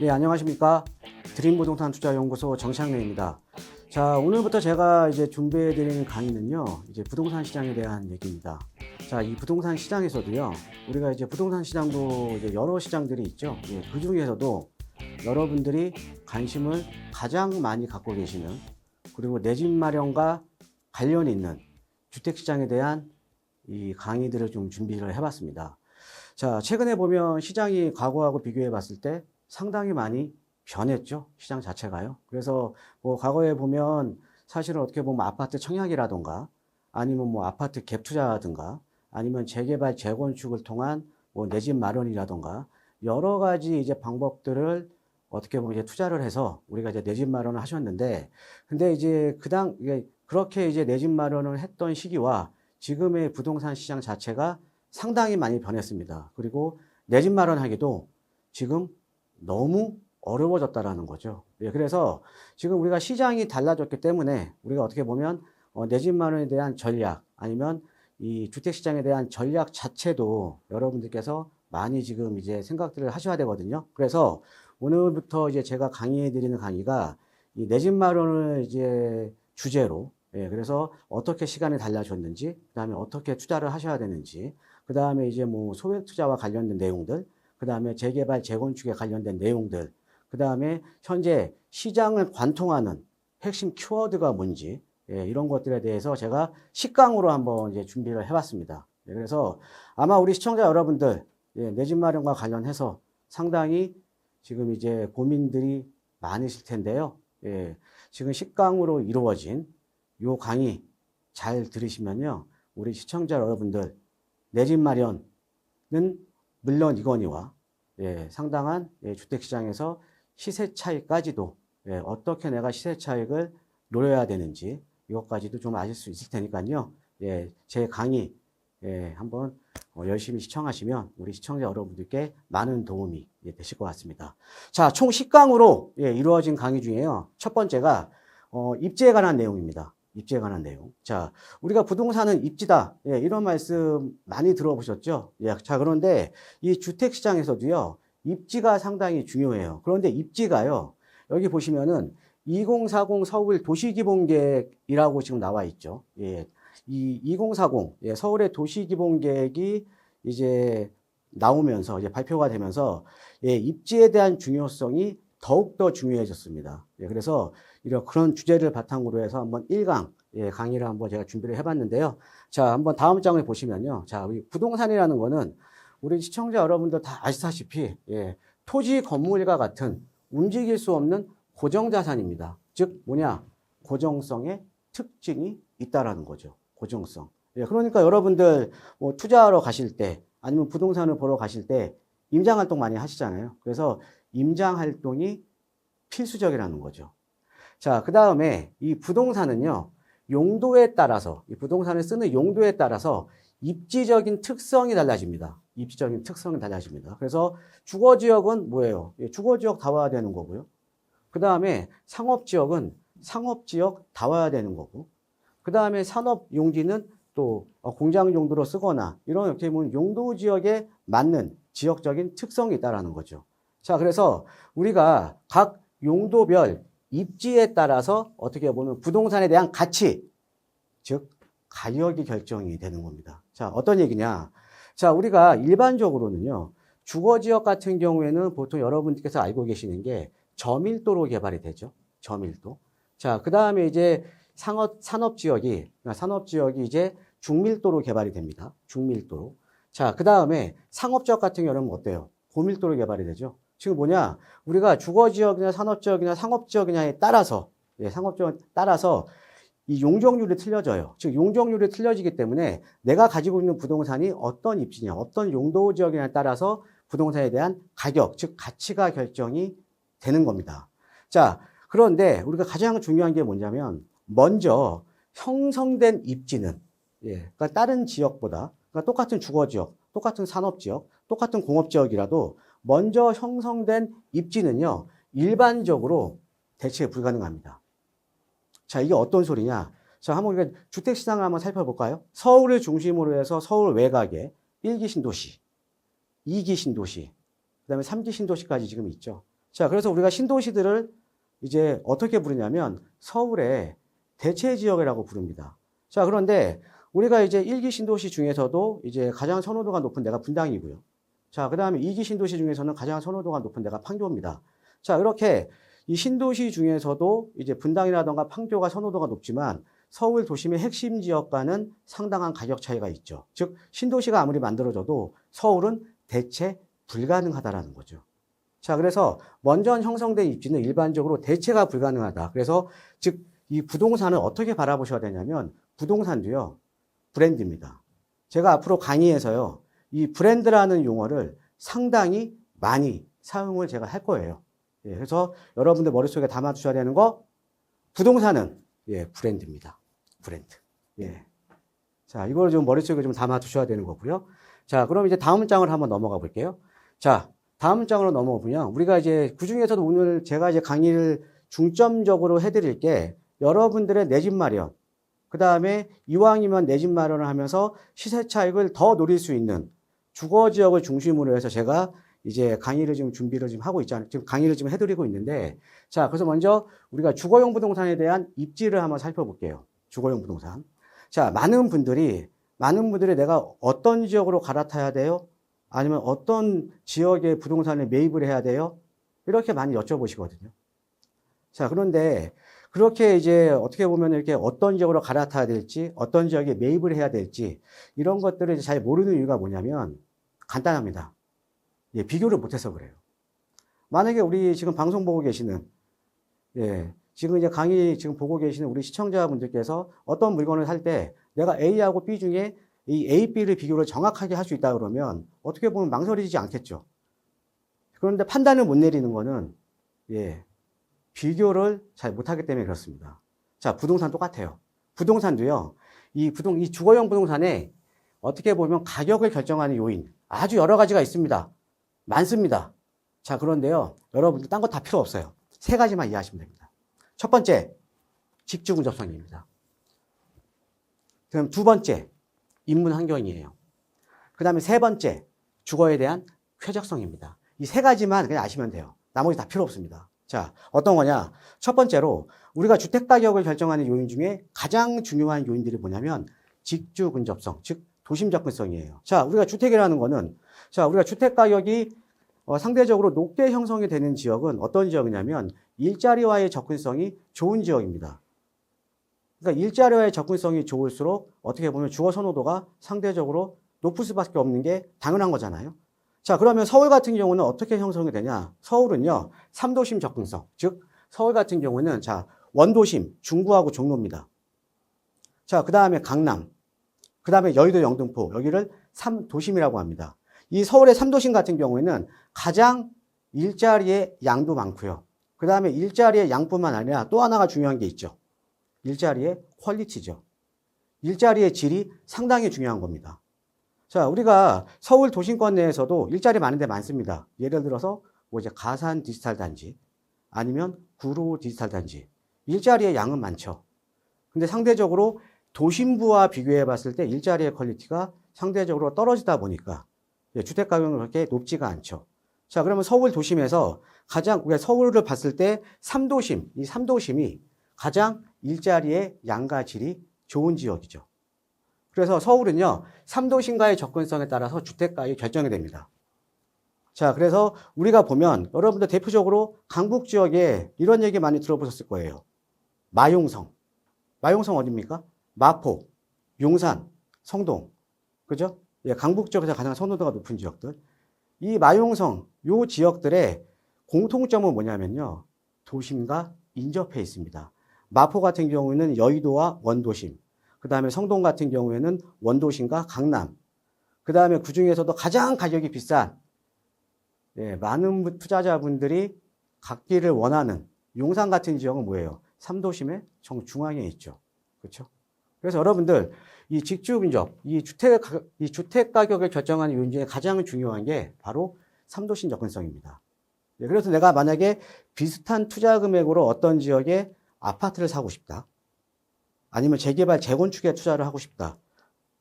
네, 안녕하십니까. 드림부동산 투자연구소 정창래입니다. 자, 오늘부터 제가 이제 준비해드리는 강의는요, 이제 부동산 시장에 대한 얘기입니다. 자, 이 부동산 시장에서도요, 우리가 이제 부동산 시장도 이제 여러 시장들이 있죠. 예, 그 중에서도 여러분들이 관심을 가장 많이 갖고 계시는, 그리고 내 집 마련과 관련이 있는 주택시장에 대한 이 강의들을 좀 준비를 해봤습니다. 자, 최근에 보면 시장이 과거하고 비교해 봤을 때 상당히 많이 변했죠. 시장 자체가요. 그래서 뭐 과거에 보면 사실은 어떻게 보면 아파트 청약이라던가 아니면 뭐 아파트 갭 투자라든가 아니면 재개발 재건축을 통한 뭐 내 집 마련이라던가 여러 가지 이제 방법들을 어떻게 보면 이제 투자를 해서 우리가 이제 내 집 마련을 하셨는데, 근데 이제 그렇게 이제 내 집 마련을 했던 시기와 지금의 부동산 시장 자체가 상당히 많이 변했습니다. 그리고 내 집 마련하기도 지금 너무 어려워졌다라는 거죠. 예, 그래서 지금 우리가 시장이 달라졌기 때문에 우리가 어떻게 보면 내 집 마련에 대한 전략 아니면 이 주택시장에 대한 전략 자체도 여러분들께서 많이 지금 이제 생각들을 하셔야 되거든요. 그래서 오늘부터 이제 제가 강의해 드리는 강의가 이 내 집 마련을 이제 주제로, 예, 그래서 어떻게 시간이 달라졌는지, 그 다음에 어떻게 투자를 하셔야 되는지, 그 다음에 이제 뭐 소액 투자와 관련된 내용들, 그 다음에 재개발, 재건축에 관련된 내용들, 그 다음에 현재 시장을 관통하는 핵심 키워드가 뭔지, 예, 이런 것들에 대해서 제가 10강으로 한번 이제 준비를 해봤습니다. 예, 그래서 아마 우리 시청자 여러분들, 예, 내 집 마련과 관련해서 상당히 지금 이제 고민들이 많으실 텐데요. 예, 지금 10강으로 이루어진 요 강의 잘 들으시면요, 우리 시청자 여러분들 내 집 마련은 물론 이거니와, 예, 상당한, 예, 주택시장에서 시세 차익까지도, 예, 어떻게 내가 시세 차익을 노려야 되는지 이것까지도 좀 아실 수 있을 테니까요. 예, 제 강의, 예, 한번 열심히 시청하시면 우리 시청자 여러분들께 많은 도움이, 예, 되실 것 같습니다. 자, 총 10강으로, 예, 이루어진 강의 중에요. 첫 번째가 입지에 관한 내용입니다. 입지에 관한 내용. 자, 우리가 부동산은 입지다. 예, 이런 말씀 많이 들어보셨죠? 예, 자, 그런데 이 주택시장에서도요, 입지가 상당히 중요해요. 그런데 입지가요, 여기 보시면은 2040 서울 도시기본계획이라고 지금 나와 있죠. 예, 이 2040, 예, 서울의 도시기본계획이 이제 나오면서, 이제 발표가 되면서, 예, 입지에 대한 중요성이 더욱더 중요해졌습니다. 예, 그래서 이런 그런 주제를 바탕으로 해서 한번 1강, 예, 강의를 한번 제가 준비를 해봤는데요. 자, 한번 다음 장을 보시면요. 자, 우리 부동산이라는 거는 우리 시청자 여러분들 다 아시다시피, 예, 토지 건물과 같은 움직일 수 없는 고정자산입니다. 즉, 뭐냐? 고정성의 특징이 있다라는 거죠. 고정성. 예, 그러니까 여러분들 뭐 투자하러 가실 때 아니면 부동산을 보러 가실 때 임장활동 많이 하시잖아요. 그래서 임장활동이 필수적이라는 거죠. 자, 그 다음에 이 부동산은요, 용도에 따라서, 이 부동산을 쓰는 용도에 따라서 입지적인 특성이 달라집니다. 입지적인 특성이 달라집니다. 그래서 주거지역은 뭐예요? 예, 주거지역 다 와야 되는 거고요. 그 다음에 상업지역은 상업지역 다 와야 되는 거고, 그 다음에 산업용지는 또 공장 용도로 쓰거나 이런 어떻게 보면 용도 지역에 맞는 지역적인 특성이 있다라는 거죠. 자, 그래서 우리가 각 용도별 입지에 따라서 어떻게 보면 부동산에 대한 가치, 즉 가격이 결정이 되는 겁니다. 자, 어떤 얘기냐? 자, 우리가 일반적으로는요, 주거지역 같은 경우에는 보통 여러분께서 알고 계시는 게 저밀도로 개발이 되죠. 저밀도. 자, 그 다음에 이제 산업지역이 이제 중밀도로 개발이 됩니다. 중밀도로. 자, 그 다음에 상업지역 같은 경우는 어때요? 고밀도로 개발이 되죠. 지금 뭐냐? 우리가 주거지역이나 산업지역이나 상업지역이냐에 따라서, 예, 상업지역에 따라서 이 용적률이 틀려져요. 즉, 용적률이 틀려지기 때문에 내가 가지고 있는 부동산이 어떤 입지냐, 어떤 용도 지역이냐에 따라서 부동산에 대한 가격, 즉, 가치가 결정이 되는 겁니다. 자, 그런데 우리가 가장 중요한 게 뭐냐면, 먼저 형성된 입지는, 예, 그러니까 다른 지역보다, 그러니까 똑같은 주거지역, 똑같은 산업지역, 똑같은 공업지역이라도 먼저 형성된 입지는요, 일반적으로 대체 불가능합니다. 자, 이게 어떤 소리냐? 자, 한번 우리가 주택시장을 한번 살펴볼까요? 서울을 중심으로 해서 서울 외곽에 1기 신도시, 2기 신도시, 그 다음에 3기 신도시까지 지금 있죠. 자, 그래서 우리가 신도시들을 이제 어떻게 부르냐면 서울의 대체 지역이라고 부릅니다. 자, 그런데 우리가 이제 1기 신도시 중에서도 이제 가장 선호도가 높은 데가 분당이고요. 자, 그 다음에 2기 신도시 중에서는 가장 선호도가 높은 데가 판교입니다. 자, 이렇게 이 신도시 중에서도 이제 분당이라던가 판교가 선호도가 높지만 서울 도심의 핵심 지역과는 상당한 가격 차이가 있죠. 즉, 신도시가 아무리 만들어져도 서울은 대체 불가능하다라는 거죠. 자, 그래서 먼저 형성된 입지는 일반적으로 대체가 불가능하다. 그래서 즉, 이 부동산을 어떻게 바라보셔야 되냐면 부동산도요, 브랜드입니다. 제가 앞으로 강의에서요, 이 브랜드라는 용어를 상당히 많이 사용을 제가 할 거예요. 예, 그래서 여러분들 머릿속에 담아두셔야 되는 거, 부동산은 예, 브랜드입니다. 브랜드. 예. 자, 이걸 좀 머릿속에 좀 담아두셔야 되는 거고요. 자, 그럼 이제 다음 장을 한번 넘어가 볼게요. 자, 다음 장으로 넘어가 보면 우리가 이제 그 중에서도 오늘 제가 이제 강의를 중점적으로 해드릴 게 여러분들의 내 집 마련, 그 다음에 이왕이면 내 집 마련을 하면서 시세 차익을 더 노릴 수 있는 주거 지역을 중심으로 해서 제가 이제 강의를 지금 준비를 지금 하고 있잖아요. 지금 강의를 지금 해드리고 있는데, 자, 그래서 먼저 우리가 주거용 부동산에 대한 입지를 한번 살펴볼게요. 주거용 부동산. 자, 많은 분들이 내가 어떤 지역으로 갈아타야 돼요? 아니면 어떤 지역의 부동산을 매입을 해야 돼요? 이렇게 많이 여쭤보시거든요. 자, 그런데 그렇게 이제 어떻게 보면 이렇게 어떤 지역으로 갈아타야 될지, 어떤 지역에 매입을 해야 될지, 이런 것들을 이제 잘 모르는 이유가 뭐냐면 간단합니다. 예, 비교를 못해서 그래요. 만약에 우리 지금 방송 보고 계시는, 예, 지금 이제 강의 지금 보고 계시는 우리 시청자분들께서 어떤 물건을 살 때 내가 A하고 B 중에 이 A, B를 비교를 정확하게 할 수 있다 그러면 어떻게 보면 망설이지 않겠죠. 그런데 판단을 못 내리는 거는, 예, 비교를 잘 못하기 때문에 그렇습니다. 자, 부동산 똑같아요. 부동산도요, 이 주거용 부동산에 어떻게 보면 가격을 결정하는 요인, 아주 여러 가지가 있습니다. 많습니다. 자, 그런데요, 여러분들 딴 거 다 필요 없어요. 세 가지만 이해하시면 됩니다. 첫 번째, 직주 근접성입니다. 그럼 두 번째, 인문 환경이에요. 그 다음에 세 번째, 주거에 대한 쾌적성입니다. 이 세 가지만 그냥 아시면 돼요. 나머지 다 필요 없습니다. 자, 어떤 거냐? 첫 번째로 우리가 주택 가격을 결정하는 요인 중에 가장 중요한 요인들이 뭐냐면 직주 근접성, 즉 도심 접근성이에요. 자, 우리가 주택이라는 거는, 자, 우리가 주택 가격이 상대적으로 높게 형성이 되는 지역은 어떤 지역이냐면 일자리와의 접근성이 좋은 지역입니다. 그러니까 일자리와의 접근성이 좋을수록 어떻게 보면 주거 선호도가 상대적으로 높을 수밖에 없는 게 당연한 거잖아요. 자, 그러면 서울 같은 경우는 어떻게 형성이 되냐? 서울은요, 3도심 접근성. 즉, 서울 같은 경우는 자, 원도심, 중구하고 종로입니다. 자, 그 다음에 강남, 그 다음에 여의도 영등포, 여기를 3도심이라고 합니다. 이 서울의 3도심 같은 경우에는 가장 일자리의 양도 많고요. 그 다음에 일자리의 양뿐만 아니라 또 하나가 중요한 게 있죠. 일자리의 퀄리티죠. 일자리의 질이 상당히 중요한 겁니다. 자, 우리가 서울 도심권 내에서도 일자리 많은 데 많습니다. 예를 들어서 뭐 이제 가산 디지털 단지 아니면 구로 디지털 단지. 일자리의 양은 많죠. 근데 상대적으로 도심부와 비교해 봤을 때 일자리의 퀄리티가 상대적으로 떨어지다 보니까 주택 가격은 그렇게 높지가 않죠. 자, 그러면 서울 도심에서 가장, 우리가 서울을 봤을 때 3도심, 이 3도심이 가장 일자리의 양과 질이 좋은 지역이죠. 그래서 서울은요, 3도심과의 접근성에 따라서 주택가격이 결정이 됩니다. 자, 그래서 우리가 보면 여러분들 대표적으로 강북 지역에 이런 얘기 많이 들어보셨을 거예요. 마용성. 마용성 어디입니까? 마포, 용산, 성동. 그죠? 예, 강북 지역에서 가장 선호도가 높은 지역들. 이 마용성, 요 지역들의 공통점은 뭐냐면요. 도심과 인접해 있습니다. 마포 같은 경우에는 여의도와 원도심. 그 다음에 성동 같은 경우에는 원도심과 강남. 그 다음에 그 중에서도 가장 가격이 비싼, 예, 많은 투자자분들이 갖기를 원하는 용산 같은 지역은 뭐예요? 3도심의 정중앙에 있죠. 그렇죠? 그래서 여러분들, 이 직주 근접, 이 주택 가격을 결정하는 요인 중에 가장 중요한 게 바로 3도심 접근성입니다. 예, 그래서 내가 만약에 비슷한 투자 금액으로 어떤 지역에 아파트를 사고 싶다. 아니면 재개발, 재건축에 투자를 하고 싶다.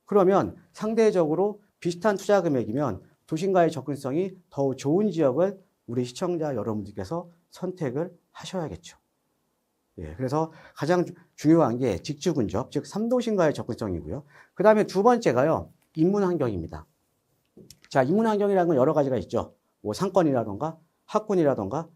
그러면 상대적으로 비슷한 투자 금액이면 도심과의 접근성이 더 좋은 지역을 우리 시청자 여러분들께서 선택을 하셔야겠죠. 예, 그래서 가장 중요한 게 직주 근접, 즉 삼도신과의 접근성이고요. 그 다음에 두 번째가요, 인문 환경입니다. 자, 인문 환경이라는 건 여러 가지가 있죠. 뭐 상권이라던가 학군이라던가,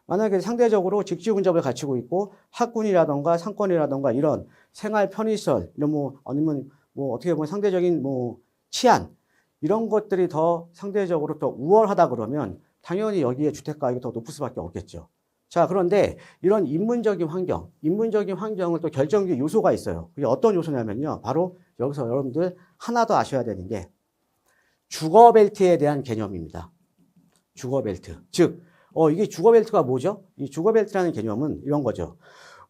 만약에 상대적으로 직주 근접을 갖추고 있고 학군이라던가 상권이라던가 이런 생활 편의시설, 이런 뭐 아니면 뭐 어떻게 보면 상대적인 뭐 치안 이런 것들이 더 상대적으로 더 우월하다 그러면 당연히 여기에 주택 가격이 더 높을 수밖에 없겠죠. 자, 그런데 이런 인문적인 환경을 또 결정적 요소가 있어요. 그게 어떤 요소냐면요. 바로 여기서 여러분들 하나 더 아셔야 되는 게 주거벨트에 대한 개념입니다. 주거벨트. 즉, 이게 주거벨트가 뭐죠? 이 주거벨트라는 개념은 이런 거죠.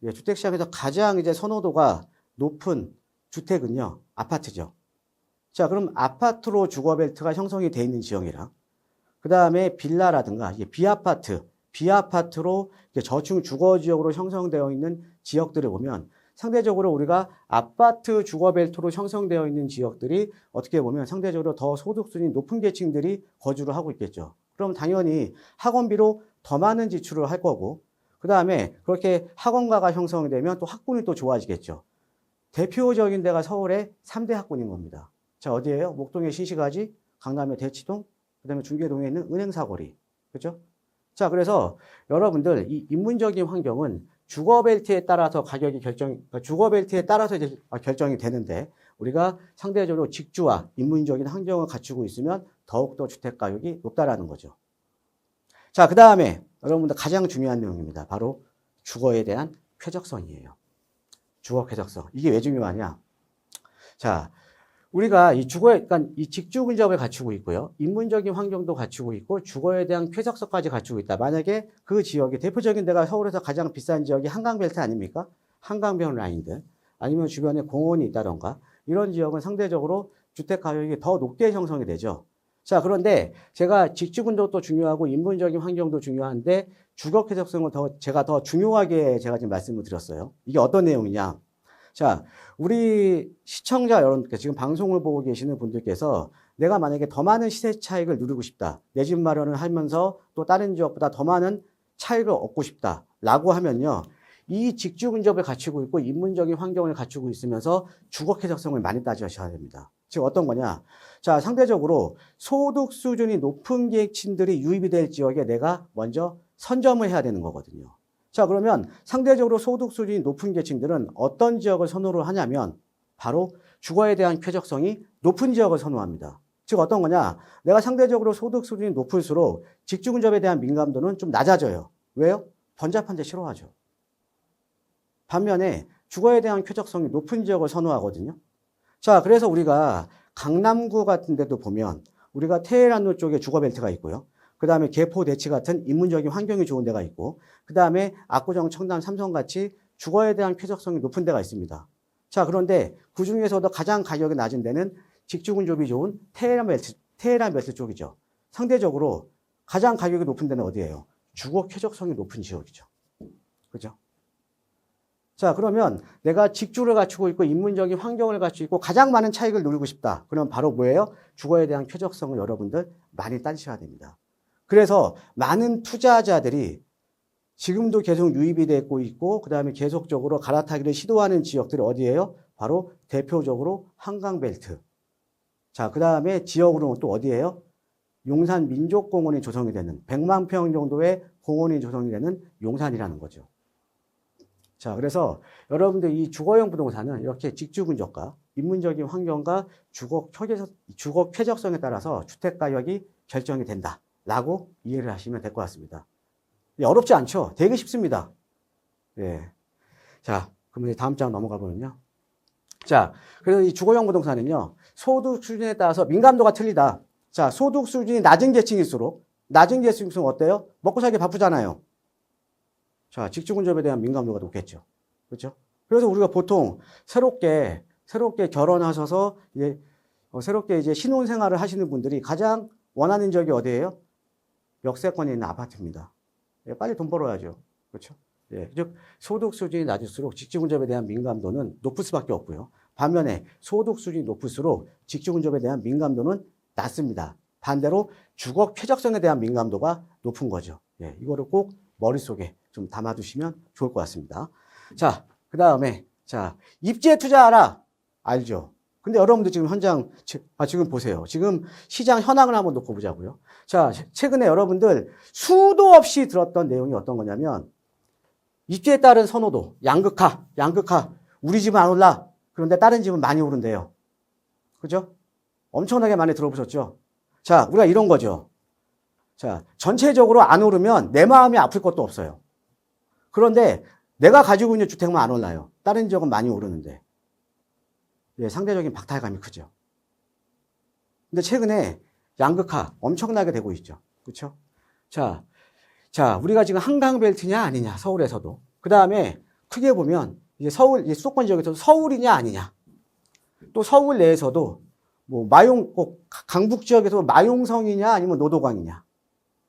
주택시장에서 가장 이제 선호도가 높은 주택은요, 아파트죠. 자, 그럼 아파트로 주거벨트가 형성이 돼 있는 지형이랑, 그 다음에 빌라라든가, 비아파트로 저층 주거지역으로 형성되어 있는 지역들을 보면 상대적으로 우리가 아파트 주거벨트로 형성되어 있는 지역들이 어떻게 보면 상대적으로 더 소득수준이 높은 계층들이 거주를 하고 있겠죠. 그럼 당연히 학원비로 더 많은 지출을 할 거고, 그 다음에 그렇게 학원가가 형성이 되면 또 학군이 또 좋아지겠죠. 대표적인 데가 서울의 3대 학군인 겁니다. 자, 어디예요? 목동의 신시가지, 강남의 대치동, 그 다음에 중계동에 있는 은행사거리. 그죠? 자, 그래서 여러분들 이 인문적인 환경은 주거벨트에 따라서 주거벨트에 따라서 이제 결정이 되는데, 우리가 상대적으로 직주와 인문적인 환경을 갖추고 있으면 더욱더 주택 가격이 높다라는 거죠. 자, 그 다음에 여러분들 가장 중요한 내용입니다. 바로 주거에 대한 쾌적성이에요. 주거 쾌적성. 이게 왜 중요하냐? 자, 우리가 그러니까 이 직주 근접을 갖추고 있고요. 인문적인 환경도 갖추고 있고 주거에 대한 쾌적성까지 갖추고 있다. 만약에 그 지역이 대표적인 데가 서울에서 가장 비싼 지역이 한강벨트 아닙니까? 한강변 라인들 아니면 주변에 공원이 있다던가 이런 지역은 상대적으로 주택 가격이 더 높게 형성이 되죠. 자, 그런데 제가 직주 근접도 중요하고 인문적인 환경도 중요한데 주거 쾌적성을 제가 더 중요하게 제가 지금 말씀을 드렸어요. 이게 어떤 내용이냐? 자, 우리 시청자 여러분께 지금 방송을 보고 계시는 분들께서 내가 만약에 더 많은 시세 차익을 누리고 싶다. 내 집 마련을 하면서 또 다른 지역보다 더 많은 차익을 얻고 싶다라고 하면요. 이 직주 근접을 갖추고 있고 인문적인 환경을 갖추고 있으면서 주거 쾌적성을 많이 따져셔야 됩니다. 즉 어떤 거냐? 자, 상대적으로 소득 수준이 높은 계층들이 유입이 될 지역에 내가 먼저 선점을 해야 되는 거거든요. 자, 그러면 상대적으로 소득 수준이 높은 계층들은 어떤 지역을 선호를 하냐면 바로 주거에 대한 쾌적성이 높은 지역을 선호합니다. 즉 어떤 거냐? 내가 상대적으로 소득 수준이 높을수록 직주 근접에 대한 민감도는 좀 낮아져요. 왜요? 번잡한 데 싫어하죠. 반면에 주거에 대한 쾌적성이 높은 지역을 선호하거든요. 자, 그래서 우리가 강남구 같은 데도 보면 우리가 테헤란로 쪽에 주거벨트가 있고요. 그 다음에 개포, 대치 같은 인문적인 환경이 좋은 데가 있고, 그 다음에 압구정, 청담, 삼성같이 주거에 대한 쾌적성이 높은 데가 있습니다. 자, 그런데 그 중에서도 가장 가격이 낮은 데는 직주 근접이 좋은 테헤란 벨트 쪽이죠. 상대적으로 가장 가격이 높은 데는 어디예요? 주거 쾌적성이 높은 지역이죠. 그죠? 자, 그러면 내가 직주를 갖추고 있고 인문적인 환경을 갖추고 있고 가장 많은 차익을 누리고 싶다. 그럼 바로 뭐예요? 주거에 대한 쾌적성을 여러분들 많이 따지셔야 됩니다. 그래서 많은 투자자들이 지금도 계속 유입이 되고 있고 그 다음에 계속적으로 갈아타기를 시도하는 지역들이 어디예요? 바로 대표적으로 한강벨트. 자, 그 다음에 지역으로는 또 어디예요? 용산 민족공원이 조성이 되는 100만 평 정도의 공원이 조성이 되는 용산이라는 거죠. 자, 그래서 여러분들 이 주거용 부동산은 이렇게 직주 근접과 인문적인 환경과 주거 쾌적성에 따라서 주택 가격이 결정이 된다라고 이해를 하시면 될 것 같습니다. 어렵지 않죠? 되게 쉽습니다. 예. 자, 그럼 이제 다음 장 넘어가 보면요. 자, 그래서 이 주거용 부동산은요, 소득 수준에 따라서 민감도가 틀리다. 자, 소득 수준이 낮은 계층일수록 어때요? 먹고 살기 바쁘잖아요. 자, 직주 근접에 대한 민감도가 높겠죠. 그렇죠? 그래서 우리가 보통 새롭게 결혼하셔서 새롭게 이제 신혼생활을 하시는 분들이 가장 원하는 지역이 어디예요? 역세권에 있는 아파트입니다. 예, 빨리 돈 벌어야죠. 그렇죠? 예, 즉 소득 수준이 낮을수록 직주 근접에 대한 민감도는 높을 수밖에 없고요. 반면에 소득 수준이 높을수록 직주 근접에 대한 민감도는 낮습니다. 반대로 주거 쾌적성에 대한 민감도가 높은 거죠. 예, 이거를 꼭 머릿속에 좀 담아두시면 좋을 것 같습니다. 자, 그 다음에, 자, 입지에 투자하라. 알죠? 근데 여러분들 지금 지금 보세요. 지금 시장 현황을 한번 놓고 보자고요. 자, 최근에 여러분들 수도 없이 들었던 내용이 어떤 거냐면, 입지에 따른 선호도, 양극화. 우리 집은 안 올라. 그런데 다른 집은 많이 오른대요. 그죠? 엄청나게 많이 들어보셨죠? 자, 우리가 이런 거죠. 자, 전체적으로 안 오르면 내 마음이 아플 것도 없어요. 그런데 내가 가지고 있는 주택만 안 올라요. 다른 지역은 많이 오르는데. 예, 상대적인 박탈감이 크죠. 근데 최근에 양극화 엄청나게 되고 있죠. 그렇죠? 자, 우리가 지금 한강벨트냐 아니냐, 서울에서도. 그 다음에 크게 보면 이제 서울, 수도권 지역에서도 서울이냐 아니냐. 또 서울 내에서도 뭐 강북 지역에서 마용성이냐 아니면 노도광이냐.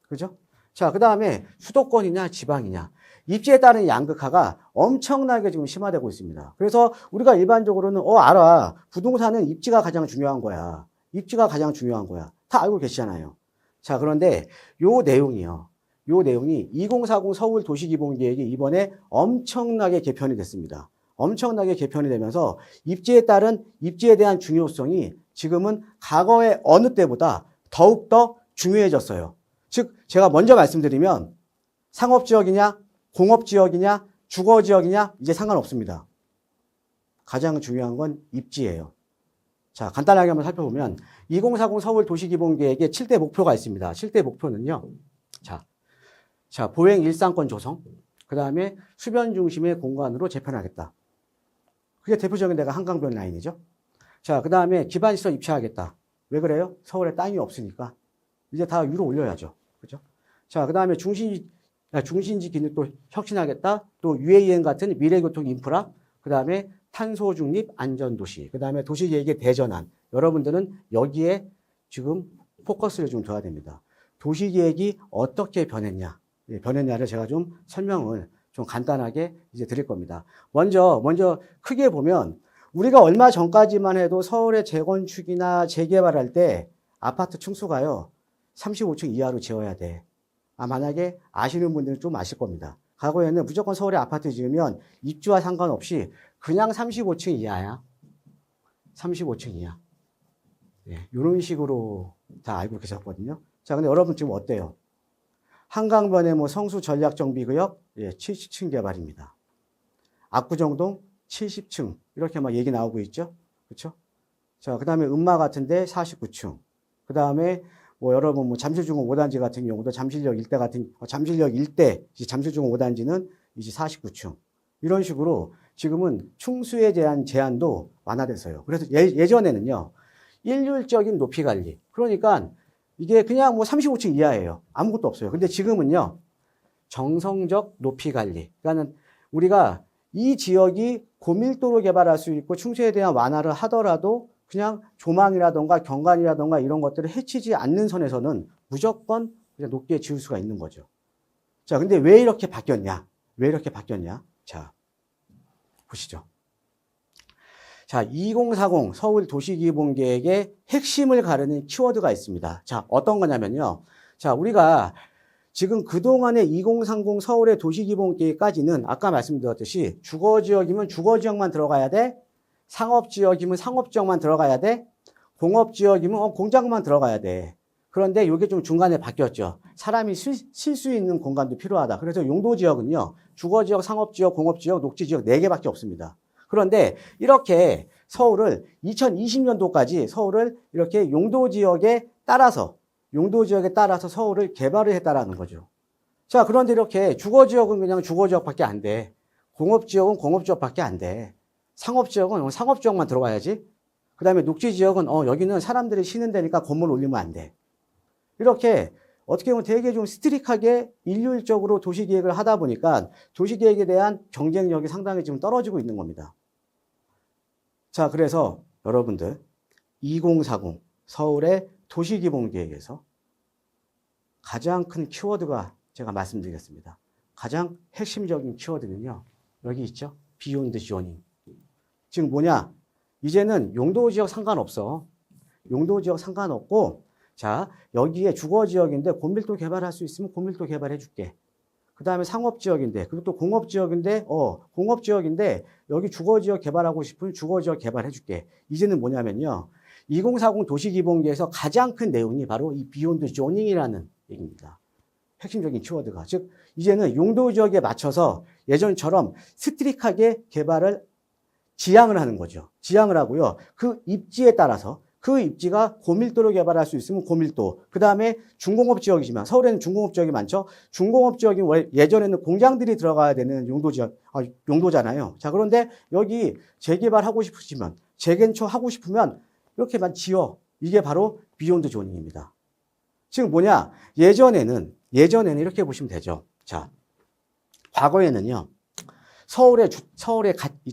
그죠? 자, 그 다음에 수도권이냐 지방이냐. 입지에 따른 양극화가 엄청나게 지금 심화되고 있습니다. 그래서 우리가 일반적으로는 알아. 부동산은 입지가 가장 중요한 거야. 입지가 가장 중요한 거야. 다 알고 계시잖아요. 자, 그런데 요 내용이 2040 서울 도시기본계획이 이번에 엄청나게 개편이 됐습니다. 엄청나게 개편이 되면서 입지에 대한 중요성이 지금은 과거의 어느 때보다 더욱더 중요해졌어요. 즉, 제가 먼저 말씀드리면 상업지역이냐, 공업지역이냐, 주거지역이냐, 이제 상관없습니다. 가장 중요한 건 입지예요. 자, 간단하게 한번 살펴보면 2040 서울 도시기본계획에 7대 목표가 있습니다. 7대 목표는요. 자, 보행 일상권 조성, 그 다음에 수변 중심의 공간으로 재편하겠다. 그게 대표적인 데가 한강변 라인이죠. 자, 그 다음에 기반시설 입체하겠다. 왜 그래요? 서울에 땅이 없으니까. 이제 다 위로 올려야죠. 그죠? 자, 그 다음에 중심지 기능도 혁신하겠다. 또 UAM 같은 미래교통 인프라, 그 다음에 탄소 중립 안전도시, 그 다음에 도시계획의 대전환. 여러분들은 여기에 지금 포커스를 좀 둬야 됩니다. 도시계획이 어떻게 변했냐를 제가 좀 설명을 좀 간단하게 이제 드릴 겁니다. 먼저 크게 보면 우리가 얼마 전까지만 해도 서울의 재건축이나 재개발할 때 아파트 층수가요 35층 이하로 지어야 돼. 만약에 아시는 분들은 좀 아실 겁니다. 과거에는 무조건 서울에 아파트 지으면 입주와 상관없이 그냥 35층 이하야. 35층 이하. 네, 이런 식으로 다 알고 계셨거든요. 자, 근데 여러분 지금 어때요? 한강변의 성수 전략정비구역 70층 개발입니다. 압구정동 70층 이렇게 막 얘기 나오고 있죠. 그렇죠? 자, 그다음에 음마 같은데 49층. 그다음에 여러분 잠실중흥 5단지 같은 경우도 잠실역 일대 잠실중흥 5단지는 이제 49층. 이런 식으로 지금은 층수에 대한 제한도 완화됐어요. 그래서 예전에는요. 일률적인 높이 관리. 그러니까 이게 그냥 35층 이하예요. 아무것도 없어요. 근데 지금은요. 정성적 높이 관리. 그러니까는 우리가 이 지역이 고밀도로 개발할 수 있고 층수에 대한 완화를 하더라도 그냥 조망이라던가 경관이라던가 이런 것들을 해치지 않는 선에서는 무조건 그냥 높게 지을 수가 있는 거죠. 자, 근데 왜 이렇게 바뀌었냐? 자, 보시죠. 자, 2040 서울 도시기본계획의 핵심을 가르는 키워드가 있습니다. 자, 어떤 거냐면요. 자, 우리가 지금 그동안의 2030 서울의 도시기본계획까지는 아까 말씀드렸듯이 주거지역이면 주거지역만 들어가야 돼. 상업지역이면 상업지역만 들어가야 돼. 공업지역이면 공장만 들어가야 돼. 그런데 이게 좀 중간에 바뀌었죠. 사람이 쉴 수 있는 공간도 필요하다. 그래서 용도지역은요. 주거지역, 상업지역, 공업지역, 녹지지역 4개밖에 없습니다. 그런데 이렇게 서울을 2020년도까지 서울을 이렇게 용도지역에 따라서 서울을 개발을 했다라는 거죠. 자, 그런데 이렇게 주거지역은 그냥 주거지역밖에 안 돼. 공업지역은 공업지역밖에 안 돼. 상업지역은 상업지역만 들어가야지. 그 다음에 녹지지역은 여기는 사람들이 쉬는 데니까 건물 올리면 안 돼. 이렇게 어떻게 보면 되게 좀 스트릭하게 일률적으로 도시계획을 하다 보니까 도시계획에 대한 경쟁력이 상당히 지금 떨어지고 있는 겁니다. 자, 그래서 여러분들 2040 서울의 도시기본계획에서 가장 큰 키워드가 제가 말씀드리겠습니다. 가장 핵심적인 키워드는요. 여기 있죠. 비욘드 조닝. 지금 뭐냐? 이제는 용도지역 상관없어. 용도지역 상관없고 자, 여기에 주거지역인데 고밀도 개발할 수 있으면 고밀도 개발해 줄게. 그 다음에 상업지역인데, 그리고 또 공업지역인데, 공업지역인데, 여기 주거지역 개발하고 싶으면 주거지역 개발해 줄게. 이제는 뭐냐면요. 2040 도시기본계에서 가장 큰 내용이 바로 이 비욘드 조닝이라는 얘기입니다. 핵심적인 키워드가. 즉, 이제는 용도지역에 맞춰서 예전처럼 스트릭하게 개발을 지향을 하는 거죠. 지향을 하고요. 그 입지에 따라서 그 입지가 고밀도로 개발할 수 있으면 고밀도. 그 다음에 중공업 지역이지만 서울에는 중공업 지역이 많죠. 중공업 지역이 예전에는 공장들이 들어가야 되는 용도잖아요. 자, 그런데 여기 재개발하고 싶으시면 재개척하고 싶으면 이렇게만 지어. 이게 바로 비욘드 조닝입니다. 지금 뭐냐? 예전에는 이렇게 보시면 되죠. 자, 과거에는요. 서울의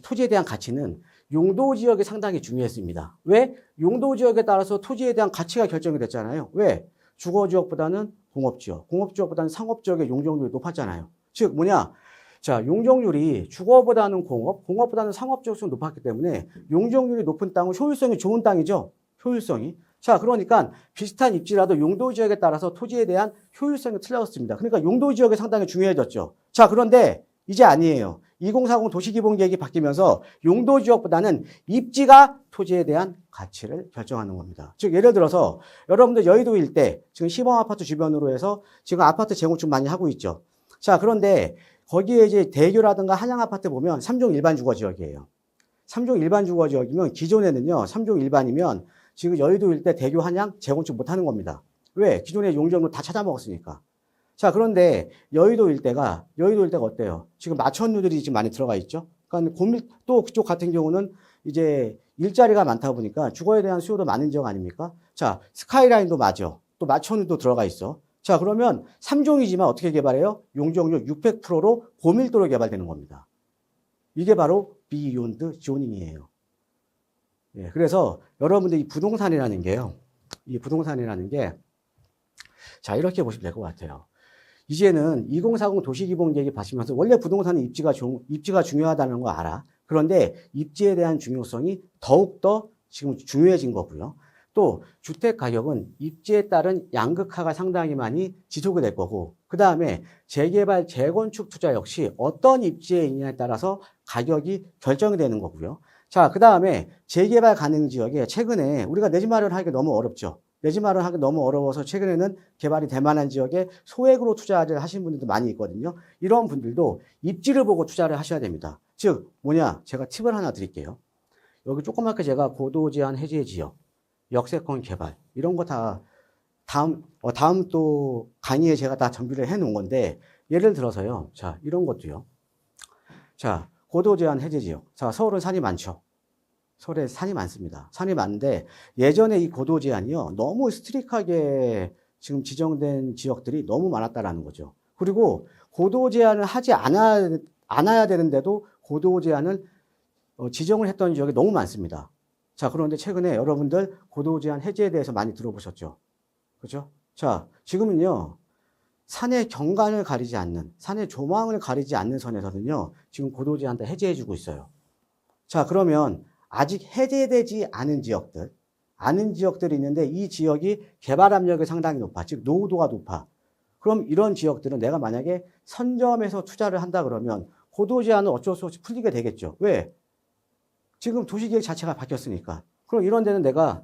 토지에 대한 가치는 용도 지역이 상당히 중요했습니다. 왜? 용도 지역에 따라서 토지에 대한 가치가 결정이 됐잖아요. 왜? 주거 지역보다는 공업 지역, 공업 지역보다는 상업 지역의 용적률이 높았잖아요. 즉 뭐냐? 자, 용적률이 주거보다는 공업보다는 상업 지역수가 높았기 때문에 용적률이 높은 땅은 효율성이 좋은 땅이죠. 효율성이. 자, 그러니까 비슷한 입지라도 용도 지역에 따라서 토지에 대한 효율성이 틀렸습니다. 그러니까 용도 지역이 상당히 중요해졌죠. 자, 그런데 이제 아니에요. 2040 도시기본계획이 바뀌면서 용도 지역보다는 입지가 토지에 대한 가치를 결정하는 겁니다. 즉 예를 들어서 여러분들 여의도 일대 지금 시범 아파트 주변으로 해서 지금 아파트 재건축 많이 하고 있죠. 자, 그런데 거기에 이제 대교라든가 한양 아파트 보면 3종 일반 주거 지역이에요. 3종 일반 주거 지역이면 기존에는요. 3종 일반이면 지금 여의도 일대 대교 한양 재건축 못 하는 겁니다. 왜? 기존의 용적률 다 찾아먹었으니까. 자, 그런데 여의도 일대가 어때요? 지금 마천루들이 지금 많이 들어가 있죠? 그러니까 또 그쪽 같은 경우는 이제 일자리가 많다 보니까 주거에 대한 수요도 많은 지역 아닙니까? 자, 스카이라인도 맞아. 또 마천루도 들어가 있어. 자, 그러면 3종이지만 어떻게 개발해요? 용적률 600%로 고밀도로 개발되는 겁니다. 이게 바로 비욘드 조닝이에요. 예, 그래서 여러분들 이 부동산이라는 게요. 자, 이렇게 보시면 될 것 같아요. 이제는 2040 도시기본계획이 바뀌면서 원래 부동산은 입지가 중요하다는 거 알아. 그런데 입지에 대한 중요성이 더욱더 지금 중요해진 거고요. 또 주택 가격은 입지에 따른 양극화가 상당히 많이 지속이 될 거고, 그 다음에 재개발, 재건축 투자 역시 어떤 입지에 있냐에 따라서 가격이 결정이 되는 거고요. 자, 그 다음에 재개발 가능 지역에 최근에 우리가 내 집 마련하기가 너무 어렵죠. 내 집 마련하기 너무 어려워서 최근에는 개발이 될 만한 지역에 소액으로 투자를 하시는 분들도 많이 있거든요. 이런 분들도 입지를 보고 투자를 하셔야 됩니다. 즉 뭐냐? 제가 팁을 하나 드릴게요. 여기 조그맣게 제가 고도 제한 해제 지역, 역세권 개발 이런 거 다 다음 또 강의에 제가 다 정비를 해 놓은 건데 예를 들어서요. 자, 이런 것도요. 자, 고도 제한 해제 지역. 자, 서울은 산이 많죠. 서울에 산이 많습니다. 산이 많은데 예전에 이 고도 제한이요. 너무 스트릭하게 지금 지정된 지역들이 너무 많았다라는 거죠. 그리고 고도 제한을 하지 않아야 되는데도 고도 제한을 지정을 했던 지역이 너무 많습니다. 자, 그런데 최근에 여러분들 고도 제한 해제에 대해서 많이 들어보셨죠? 그죠? 자, 지금은요. 산의 경관을 가리지 않는, 산의 조망을 가리지 않는 선에서는요. 지금 고도 제한 다 해제해주고 있어요. 자, 그러면 아직 해제되지 않은 지역들이 있는데 이 지역이 개발 압력이 상당히 높아. 즉 노후도가 높아. 그럼 이런 지역들은 내가 만약에 선점해서 투자를 한다 그러면 고도 제한은 어쩔 수 없이 풀리게 되겠죠. 왜? 지금 도시계획 자체가 바뀌었으니까. 그럼 이런 데는 내가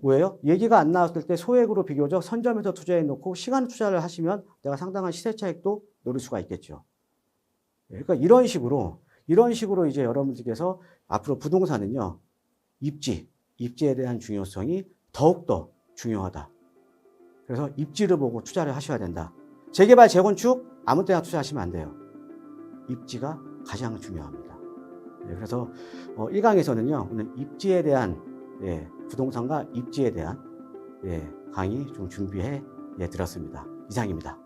왜요? 얘기가 안 나왔을 때 소액으로 비교적 선점해서 투자해 놓고 시간 투자를 하시면 내가 상당한 시세 차익도 노릴 수가 있겠죠. 그러니까 이런 식으로 이제 여러분들께서 앞으로 부동산은요, 입지에 대한 중요성이 더욱더 중요하다. 그래서 입지를 보고 투자를 하셔야 된다. 재개발, 재건축 아무 때나 투자하시면 안 돼요. 입지가 가장 중요합니다. 그래서 1강에서는요, 오늘 입지에 대한 부동산과 입지에 대한 강의 좀 준비해 드렸습니다. 이상입니다.